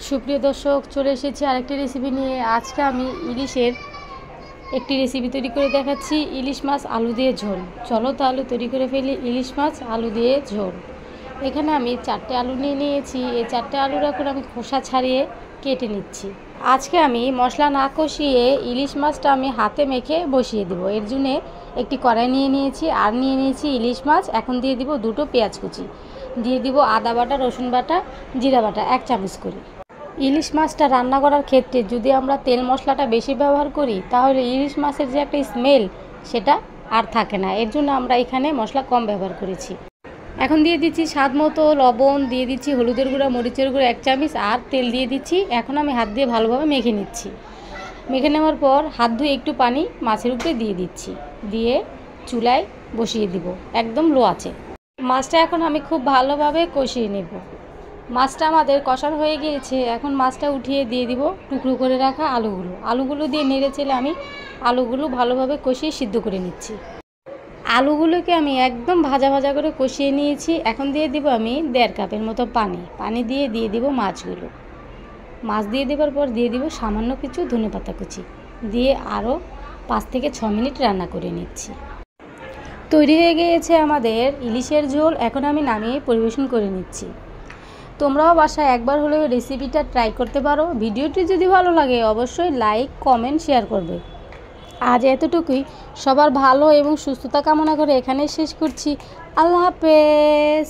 সুপ্রিয় দর্শক, চলে এসেছি আরেকটি রেসিপি নিয়ে। আজকে আমি ইলিশের একটি রেসিপি তৈরি করে দেখাচ্ছি, ইলিশ মাছ আলু দিয়ে ঝোল। চলো তাহলে তৈরি করে ফেলি ইলিশ মাছ আলু দিয়ে ঝোল। এখানে আমি 4টে আলু নিয়ে নিয়েছি। এই 4টে আলুর এখন আমি খোসা ছাড়িয়ে কেটে নিচ্ছি। আজকে আমি মশলা না কষিয়ে ইলিশ মাছটা আমি হাতে মেখে বসিয়ে দেবো। এর জন্য একটি কড়াই নিয়ে নিয়েছি, আর নিয়ে নিয়েছি ইলিশ মাছ। এখন দিয়ে দিব 2টো পেঁয়াজ কুচি, দিয়ে দিব আদা বাটা, রসুন বাটা, জিরা বাটা 1 চামচ করে। ইলিশ মাছটা রান্না করার ক্ষেত্রে যদি আমরা তেল মশলাটা বেশি ব্যবহার করি, তাহলে ইলিশ মাছের যে একটা স্মেল সেটা আর থাকে না। এর জন্য আমরা এখানে মশলা কম ব্যবহার করেছি। এখন দিয়ে দিচ্ছি স্বাদ মতো লবণ, দিয়ে দিচ্ছি হলুদের গুঁড়া, মরিচের গুঁড়া 1 চামচ, আর তেল দিয়ে দিচ্ছি। এখন আমি হাত দিয়ে ভালোভাবে মেখে নিচ্ছি। মেখে নেওয়ার পর হাত ধুয়ে একটু পানি মাছের উপরে দিয়ে দিচ্ছি, দিয়ে চুলায় বসিয়ে দিব একদম লো আঁচে। মাছটা এখন আমি খুব ভালোভাবে কষিয়ে নেব। মাছটা আমাদের কষানো হয়ে গিয়েছে। এখন মাছটা উঠিয়ে দিয়ে দিব টুকরো করে রাখা আলুগুলো দিয়ে নেড়ে চেড়ে আমি আলুগুলো ভালোভাবে কষিয়ে সিদ্ধ করে নিচ্ছি। আলুগুলোকে আমি একদম ভাজা ভাজা করে কষিয়ে নিয়েছি। এখন দিয়ে দিব আমি 1.5 কাপের মতো পানি দিয়ে দিব মাছগুলো। মাছ দিয়ে দেওয়ার পর দিয়ে দিব সামান্য কিছু ধনেপাতা কুচি, দিয়ে আরও 5 থেকে 6 মিনিট রান্না করে নিচ্ছি। তৈরি হয়ে গিয়েছে আমাদের ইলিশের ঝোল। এখন আমি নামিয়ে পরিবেশন করে নিচ্ছি। তোমরাও বাসায় একবার হলেও রেসিপিটা ট্রাই করতে পারো। ভিডিওটি যদি ভালো লাগে অবশ্যই লাইক, কমেন্ট, শেয়ার করবে। আজ এতটুকুই। সবার ভালো এবং সুস্থতা কামনা করে এখানে শেষ করছি। আল্লাহ হাফেজ।